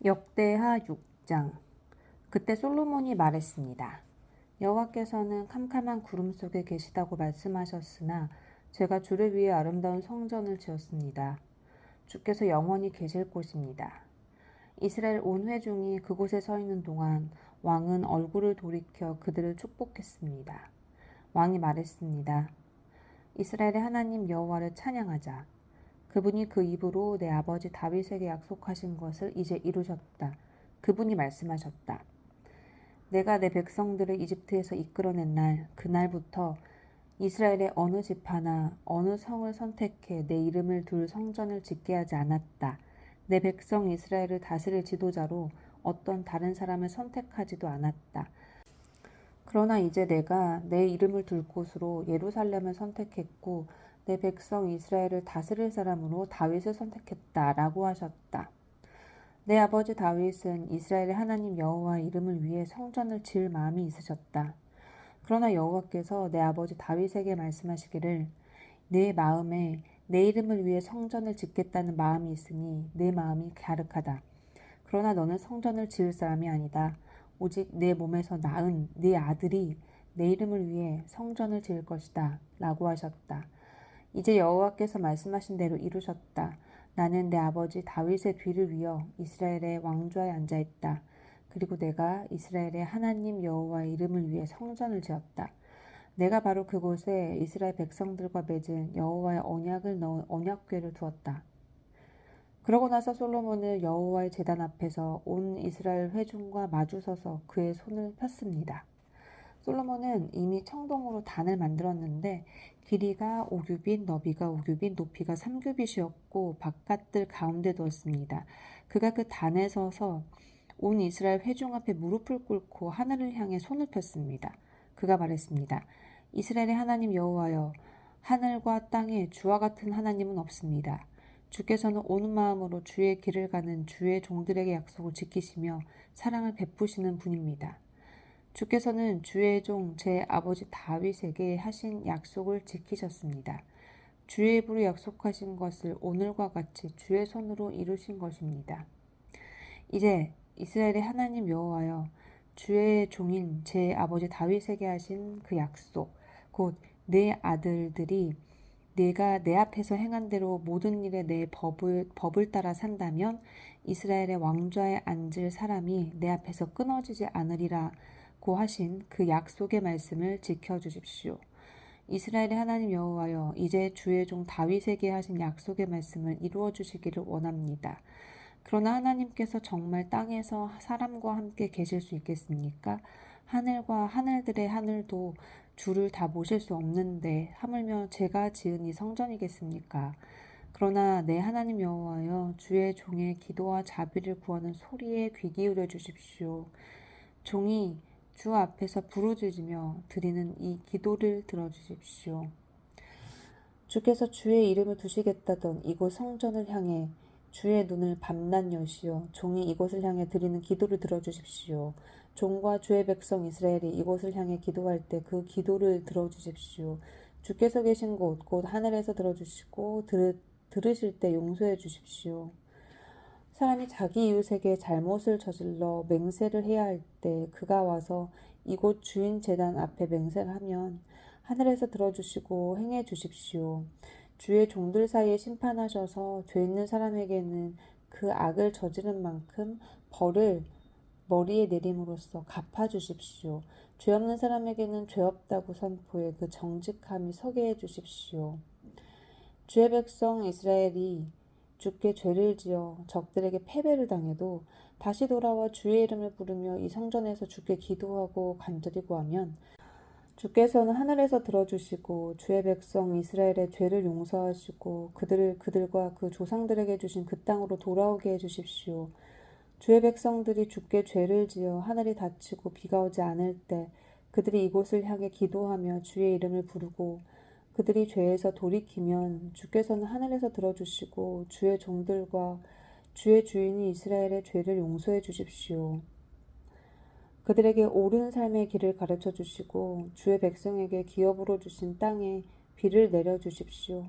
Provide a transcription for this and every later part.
역대하 6장. 그때 솔로몬이 말했습니다. 여호와께서는 캄캄한 구름 속에 계시다고 말씀하셨으나 제가 주를 위해 아름다운 성전을 지었습니다. 주께서 영원히 계실 곳입니다. 이스라엘 온 회중이 그곳에 서 있는 동안 왕은 얼굴을 돌이켜 그들을 축복했습니다. 왕이 말했습니다. 이스라엘의 하나님 여호와를 찬양하자. 그분이 그 입으로 내 아버지 다윗에게 약속하신 것을 이제 이루셨다. 그분이 말씀하셨다. 내가 내 백성들을 이집트에서 이끌어낸 날, 그날부터 이스라엘의 어느 지파나 어느 성을 선택해 내 이름을 둘 성전을 짓게 하지 않았다. 내 백성 이스라엘을 다스릴 지도자로 어떤 다른 사람을 선택하지도 않았다. 그러나 이제 내가 내 이름을 둘 곳으로 예루살렘을 선택했고 내 백성 이스라엘을 다스릴 사람으로 다윗을 선택했다 라고 하셨다. 내 아버지 다윗은 이스라엘의 하나님 여호와의 이름을 위해 성전을 지을 마음이 있으셨다. 그러나 여호와께서 내 아버지 다윗에게 말씀하시기를 내 마음에 내 이름을 위해 성전을 짓겠다는 마음이 있으니 내 마음이 갸륵하다. 그러나 너는 성전을 지을 사람이 아니다. 오직 내 몸에서 낳은 네 아들이 내 이름을 위해 성전을 지을 것이다 라고 하셨다. 이제 여호와께서 말씀하신 대로 이루셨다. 나는 내 아버지 다윗의 뒤를 이어 이스라엘의 왕좌에 앉아있다. 그리고 내가 이스라엘의 하나님 여호와의 이름을 위해 성전을 지었다. 내가 바로 그곳에 이스라엘 백성들과 맺은 여호와의 언약을 넣은 언약궤를 두었다. 그러고 나서 솔로몬은 여호와의 제단 앞에서 온 이스라엘 회중과 마주서서 그의 손을 폈습니다. 솔로몬은 이미 청동으로 단을 만들었는데 길이가 5규빗, 너비가 5규빗, 높이가 3규빗이었고 바깥들 가운데 두었습니다. 그가 그 단에 서서 온 이스라엘 회중 앞에 무릎을 꿇고 하늘을 향해 손을 폈습니다. 그가 말했습니다. 이스라엘의 하나님 여호와여, 하늘과 땅에 주와 같은 하나님은 없습니다. 주께서는 온 마음으로 주의 길을 가는 주의 종들에게 약속을 지키시며 사랑을 베푸시는 분입니다. 주께서는 주의 종 제 아버지 다윗에게 하신 약속을 지키셨습니다. 주의 입으로 약속하신 것을 오늘과 같이 주의 손으로 이루신 것입니다. 이제 이스라엘의 하나님 여호와여, 주의 종인 제 아버지 다윗에게 하신 그 약속, 곧 내 아들들이 내가 내 앞에서 행한 대로 모든 일에 내 법을 따라 산다면 이스라엘의 왕좌에 앉을 사람이 내 앞에서 끊어지지 않으리라고 하신 그 약속의 말씀을 지켜주십시오. 이스라엘의 하나님 여호와여, 이제 주의 종 다윗에게 하신 약속의 말씀을 이루어 주시기를 원합니다. 그러나 하나님께서 정말 땅에서 사람과 함께 계실 수 있겠습니까? 하늘과 하늘들의 하늘도 주를 다 모실 수 없는데 하물며 제가 지은 이 성전이겠습니까? 그러나 내 하나님 여호와여, 주의 종의 기도와 자비를 구하는 소리에 귀 기울여 주십시오. 종이 주 앞에서 부르짖으며 드리는 이 기도를 들어주십시오. 주께서 주의 이름을 두시겠다던 이곳 성전을 향해 주의 눈을 밤낮 여시어 종이 이곳을 향해 드리는 기도를 들어주십시오. 종과 주의 백성 이스라엘이 이곳을 향해 기도할 때 그 기도를 들어주십시오. 주께서 계신 곳, 곧 하늘에서 들어주시고 들으실 때 용서해 주십시오. 사람이 자기 이웃에게 잘못을 저질러 맹세를 해야 할 때 그가 와서 이곳 주인 제단 앞에 맹세를 하면 하늘에서 들어주시고 행해 주십시오. 주의 종들 사이에 심판하셔서 죄 있는 사람에게는 그 악을 저지른 만큼 벌을 머리에 내림으로써 갚아주십시오. 죄 없는 사람에게는 죄 없다고 선포해 그 정직함이 서게 해주십시오. 주의 백성 이스라엘이 주께 죄를 지어 적들에게 패배를 당해도 다시 돌아와 주의 이름을 부르며 이 성전에서 주께 기도하고 간절히 구하면 주께서는 하늘에서 들어주시고 주의 백성 이스라엘의 죄를 용서하시고 그들과 그 조상들에게 주신 그 땅으로 돌아오게 해주십시오. 주의 백성들이 주께 죄를 지어 하늘이 닫히고 비가 오지 않을 때 그들이 이곳을 향해 기도하며 주의 이름을 부르고 그들이 죄에서 돌이키면 주께서는 하늘에서 들어주시고 주의 종들과 주의 주인이 이스라엘의 죄를 용서해 주십시오. 그들에게 옳은 삶의 길을 가르쳐 주시고 주의 백성에게 기업으로 주신 땅에 비를 내려 주십시오.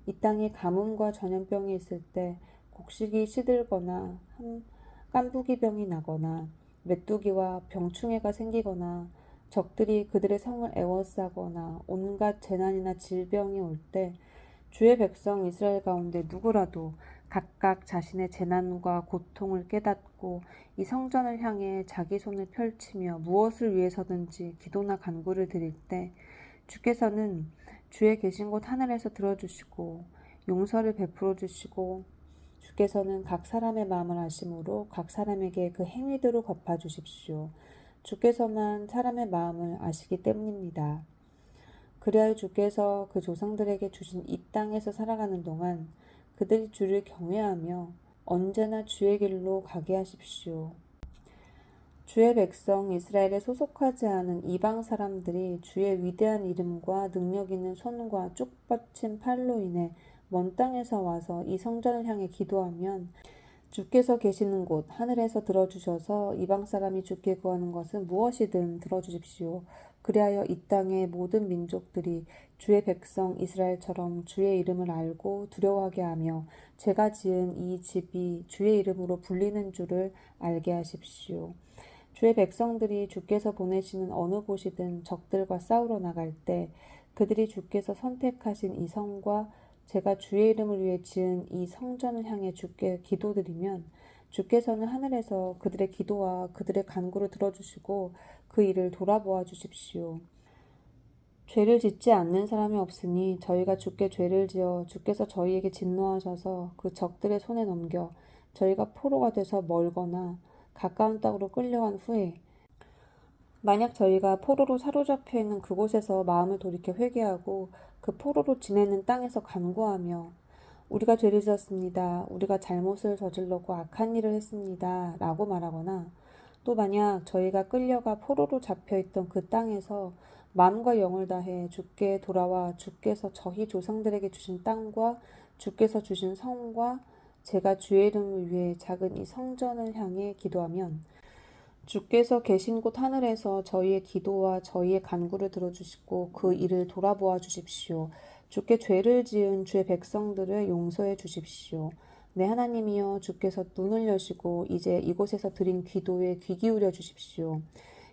이 땅에 가뭄과 전염병이 있을 때 곡식이 시들거나 깐부기병이 나거나 메뚜기와 병충해가 생기거나 적들이 그들의 성을 에워싸거나 온갖 재난이나 질병이 올 때 주의 백성 이스라엘 가운데 누구라도 각각 자신의 재난과 고통을 깨닫고 이 성전을 향해 자기 손을 펼치며 무엇을 위해서든지 기도나 간구를 드릴 때 주께서는 주의 계신 곳 하늘에서 들어주시고 용서를 베풀어 주시고 주께서는 각 사람의 마음을 아심으로 각 사람에게 그 행위대로 갚아 주십시오. 주께서만 사람의 마음을 아시기 때문입니다. 그리하여 주께서 그 조상들에게 주신 이 땅에서 살아가는 동안 그들이 주를 경외하며 언제나 주의 길로 가게 하십시오. 주의 백성 이스라엘에 소속하지 않은 이방 사람들이 주의 위대한 이름과 능력 있는 손과 쭉 뻗친 팔로 인해 먼 땅에서 와서 이 성전을 향해 기도하면 주께서 계시는 곳 하늘에서 들어주셔서 이방 사람이 주께 구하는 것은 무엇이든 들어주십시오. 그리하여 이 땅의 모든 민족들이 주의 백성 이스라엘처럼 주의 이름을 알고 두려워하게 하며 제가 지은 이 집이 주의 이름으로 불리는 줄을 알게 하십시오. 주의 백성들이 주께서 보내시는 어느 곳이든 적들과 싸우러 나갈 때 그들이 주께서 선택하신 이 성과 제가 주의 이름을 위해 지은 이 성전을 향해 주께 기도드리면 주께서는 하늘에서 그들의 기도와 그들의 간구를 들어주시고 그 일을 돌아보아 주십시오. 죄를 짓지 않는 사람이 없으니 저희가 주께 죄를 지어 주께서 저희에게 진노하셔서 그 적들의 손에 넘겨 저희가 포로가 돼서 멀거나 가까운 땅으로 끌려간 후에 만약 저희가 포로로 사로잡혀 있는 그곳에서 마음을 돌이켜 회개하고 그 포로로 지내는 땅에서 간구하며 우리가 죄를 지었습니다. 우리가 잘못을 저질렀고 악한 일을 했습니다. 라고 말하거나 또 만약 저희가 끌려가 포로로 잡혀있던 그 땅에서 마음과 영을 다해 주께 돌아와 주께서 저희 조상들에게 주신 땅과 주께서 주신 성과 제가 주의 이름을 위해 작은 이 성전을 향해 기도하면 주께서 계신 곳 하늘에서 저희의 기도와 저희의 간구를 들어주시고 그 일을 돌아보아 주십시오. 주께 죄를 지은 주의 백성들을 용서해 주십시오. 내 하나님이여 주께서 눈을 여시고 이제 이곳에서 드린 기도에 귀 기울여 주십시오.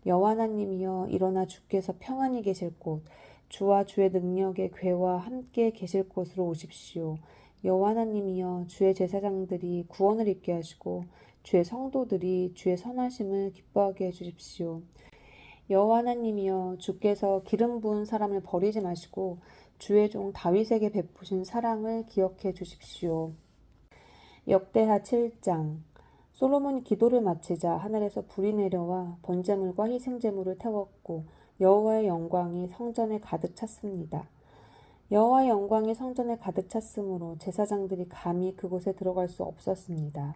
여호와 하나님이여 일어나 주께서 평안히 계실 곳 주와 주의 능력의 궤와 함께 계실 곳으로 오십시오. 여호와 하나님이여 주의 제사장들이 구원을 입게 하시고 주의 성도들이 주의 선하심을 기뻐하게 해주십시오. 여호와 하나님이여 주께서 기름 부은 사람을 버리지 마시고 주의 종 다윗에게 베푸신 사랑을 기억해 주십시오. 역대하 7장 솔로몬이 기도를 마치자 하늘에서 불이 내려와 번제물과 희생제물을 태웠고 여호와의 영광이 성전에 가득 찼습니다. 여호와의 영광이 성전에 가득 찼으므로 제사장들이 감히 그곳에 들어갈 수 없었습니다.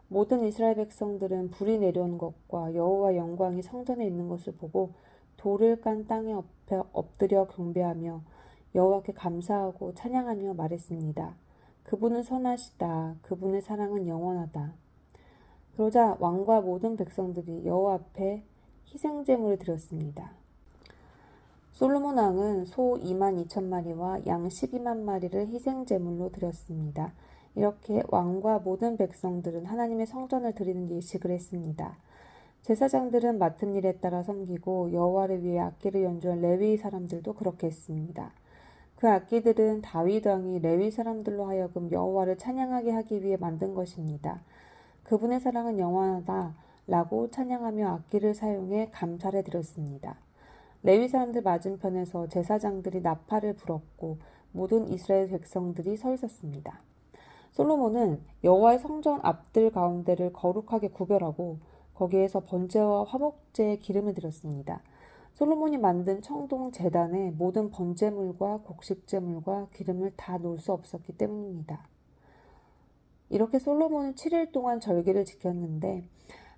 모든 이스라엘 백성들은 불이 내려온 것과 여호와 영광이 성전에 있는 것을 보고 돌을 깐 땅에 엎드려 경배하며 여호와께 감사하고 찬양하며 말했습니다. 그분은 선하시다. 그분의 사랑은 영원하다. 그러자 왕과 모든 백성들이 여호와 앞에 희생제물을 드렸습니다. 솔로몬 왕은 소 22,000마리와 양 12만 마리를 희생제물로 드렸습니다. 이렇게 왕과 모든 백성들은 하나님의 성전을 드리는 예식을 했습니다. 제사장들은 맡은 일에 따라 섬기고 여호와를 위해 악기를 연주한 레위 사람들도 그렇게 했습니다. 그 악기들은 다윗 왕이 레위 사람들로 하여금 여호와를 찬양하게 하기 위해 만든 것입니다. 그분의 사랑은 영원하다 라고 찬양하며 악기를 사용해 감사를 드렸습니다. 레위 사람들 맞은편에서 제사장들이 나팔을 불었고 모든 이스라엘 백성들이 서 있었습니다. 솔로몬은 여호와의 성전 앞들 가운데를 거룩하게 구별하고 거기에서 번제와 화목제에 기름을 드렸습니다. 솔로몬이 만든 청동 제단에 모든 번제물과 곡식제물과 기름을 다 놓을 수 없었기 때문입니다. 이렇게 솔로몬은 7일 동안 절기를 지켰는데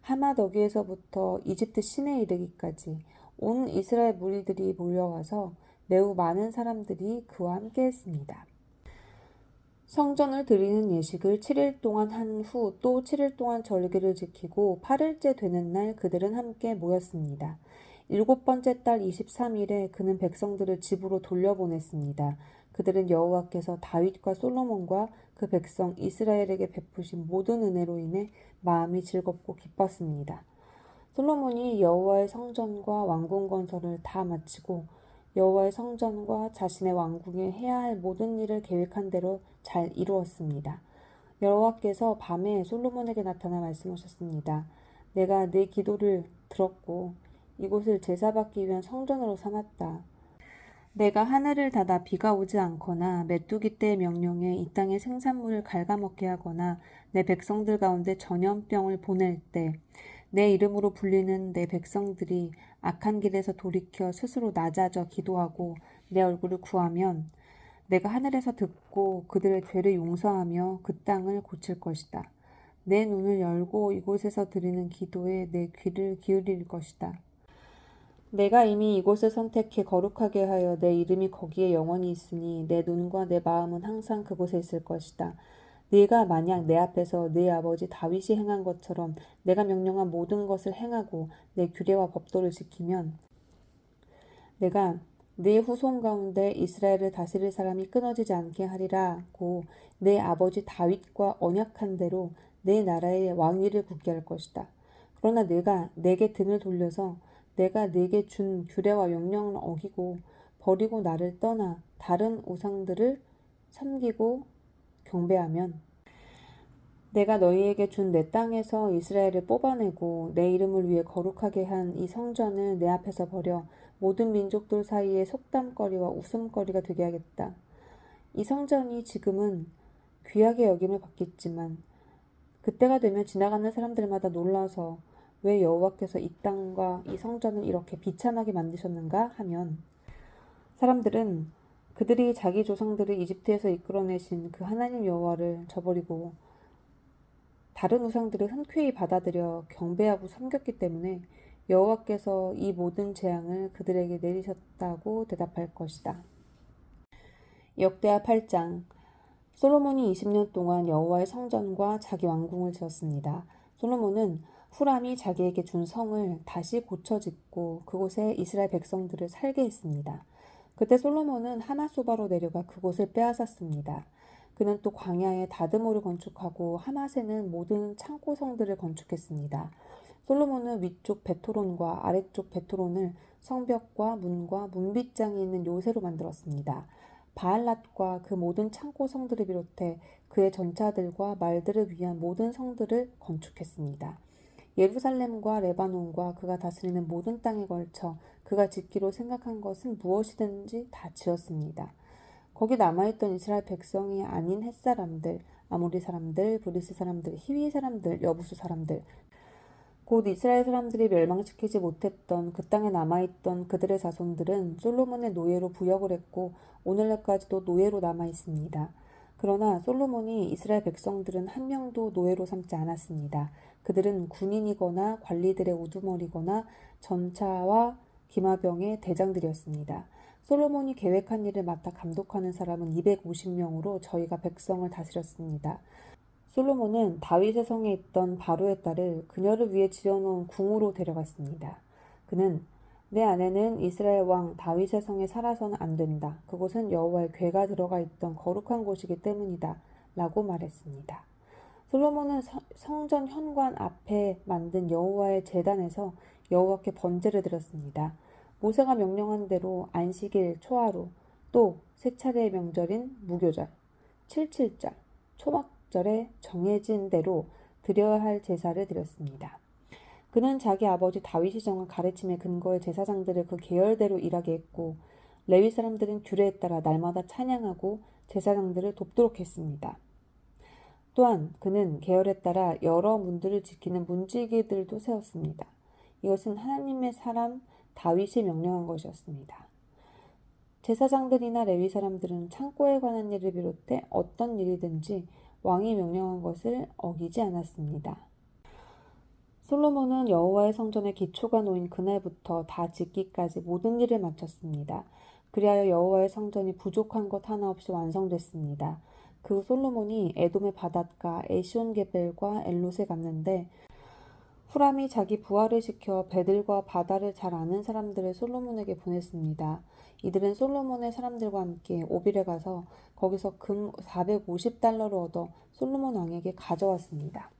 하마더기에서부터 이집트 시내에 이르기까지 온 이스라엘 무리들이 몰려와서 매우 많은 사람들이 그와 함께 했습니다. 성전을 드리는 예식을 7일 동안 한 후 또 7일 동안 절기를 지키고 8일째 되는 날 그들은 함께 모였습니다. 7번째 달 23일에 그는 백성들을 집으로 돌려보냈습니다. 그들은 여호와께서 다윗과 솔로몬과 그 백성 이스라엘에게 베푸신 모든 은혜로 인해 마음이 즐겁고 기뻤습니다. 솔로몬이 여호와의 성전과 왕궁 건설을 다 마치고 여호와의 성전과 자신의 왕궁에 해야 할 모든 일을 계획한 대로 잘 이루었습니다. 여호와께서 밤에 솔로몬에게 나타나 말씀하셨습니다. 내가 네 기도를 들었고 이곳을 제사받기 위한 성전으로 삼았다. 내가 하늘을 닫아 비가 오지 않거나 메뚜기 떼의 명령에 이 땅의 생산물을 갉아먹게 하거나 내 백성들 가운데 전염병을 보낼 때 내 이름으로 불리는 내 백성들이 악한 길에서 돌이켜 스스로 낮아져 기도하고 내 얼굴을 구하면 내가 하늘에서 듣고 그들의 죄를 용서하며 그 땅을 고칠 것이다. 내 눈을 열고 이곳에서 드리는 기도에 내 귀를 기울일 것이다. 내가 이미 이곳을 선택해 거룩하게 하여 내 이름이 거기에 영원히 있으니 내 눈과 내 마음은 항상 그곳에 있을 것이다. 네가 만약 내 앞에서 네 아버지 다윗이 행한 것처럼 내가 명령한 모든 것을 행하고 내 규례와 법도를 지키면 내가 네 후손 가운데 이스라엘을 다스릴 사람이 끊어지지 않게 하리라고 내 아버지 다윗과 언약한 대로 내 나라의 왕위를 굳게 할 것이다. 그러나 네가 내게 등을 돌려서 내가 네게 준 규례와 명령을 어기고 버리고 나를 떠나 다른 우상들을 섬기고 경배하면 내가 너희에게 준 내 땅에서 이스라엘을 뽑아내고 내 이름을 위해 거룩하게 한 이 성전을 내 앞에서 버려 모든 민족들 사이에 속담거리와 웃음거리가 되게 하겠다. 이 성전이 지금은 귀하게 여김을 받겠지만 그때가 되면 지나가는 사람들마다 놀라서 왜 여호와께서 이 땅과 이 성전을 이렇게 비참하게 만드셨는가 하면 사람들은 그들이 자기 조상들을 이집트에서 이끌어내신 그 하나님 여호와를 저버리고 다른 우상들을 흔쾌히 받아들여 경배하고 섬겼기 때문에 여호와께서 이 모든 재앙을 그들에게 내리셨다고 대답할 것이다. 역대하 8장. 솔로몬이 20년 동안 여호와의 성전과 자기 왕궁을 지었습니다. 솔로몬은 후람이 자기에게 준 성을 다시 고쳐짓고 그곳에 이스라엘 백성들을 살게 했습니다. 그때 솔로몬은 하맛소바로 내려가 그곳을 빼앗았습니다. 그는 또 광야에 다드모를 건축하고 하맛에는 모든 창고성들을 건축했습니다. 솔로몬은 위쪽 베토론과 아래쪽 베토론을 성벽과 문과 문빗장이 있는 요새로 만들었습니다. 바알랏과 그 모든 창고성들을 비롯해 그의 전차들과 말들을 위한 모든 성들을 건축했습니다. 예루살렘과 레바논과 그가 다스리는 모든 땅에 걸쳐 그가 짓기로 생각한 것은 무엇이든지 다 지었습니다. 거기 남아있던 이스라엘 백성이 아닌 햇사람들, 아모리 사람들, 브리스 사람들, 히위 사람들, 여부수 사람들, 곧 이스라엘 사람들이 멸망시키지 못했던 그 땅에 남아있던 그들의 자손들은 솔로몬의 노예로 부역을 했고 오늘날까지도 노예로 남아있습니다. 그러나 솔로몬이 이스라엘 백성들은 한 명도 노예로 삼지 않았습니다. 그들은 군인이거나 관리들의 우두머리거나 전차와 기마병의 대장들이었습니다. 솔로몬이 계획한 일을 맡아 감독하는 사람은 250명으로 저희가 백성을 다스렸습니다. 솔로몬은 다윗의 성에 있던 바로의 딸을 그녀를 위해 지어놓은 궁으로 데려갔습니다. 그는 내 아내는 이스라엘 왕 다윗의 성에 살아서는 안 된다. 그곳은 여호와의 궤가 들어가 있던 거룩한 곳이기 때문이다. 라고 말했습니다. 솔로몬은 성전 현관 앞에 만든 여호와의 제단에서 여호와께 번제를 드렸습니다. 모세가 명령한 대로 안식일, 초하루, 또 세 차례의 명절인 무교절, 칠칠절, 초막절에 정해진 대로 드려야 할 제사를 드렸습니다. 그는 자기 아버지 다윗이 정한 가르침의 근거에 제사장들을 그 계열대로 일하게 했고 레위 사람들은 규례에 따라 날마다 찬양하고 제사장들을 돕도록 했습니다. 또한 그는 계열에 따라 여러 문들을 지키는 문지기들도 세웠습니다. 이것은 하나님의 사람 다윗이 명령한 것이었습니다. 제사장들이나 레위 사람들은 창고에 관한 일을 비롯해 어떤 일이든지 왕이 명령한 것을 어기지 않았습니다. 솔로몬은 여호와의 성전의 기초가 놓인 그날부터 다 짓기까지 모든 일을 마쳤습니다. 그리하여 여호와의 성전이 부족한 것 하나 없이 완성됐습니다. 그 솔로몬이 에돔의 바닷가 에시온게벨과 엘롯에 갔는데 후람이 자기 부하를 시켜 배들과 바다를 잘 아는 사람들을 솔로몬에게 보냈습니다. 이들은 솔로몬의 사람들과 함께 오빌에 가서 거기서 금 450달러를 얻어 솔로몬 왕에게 가져왔습니다.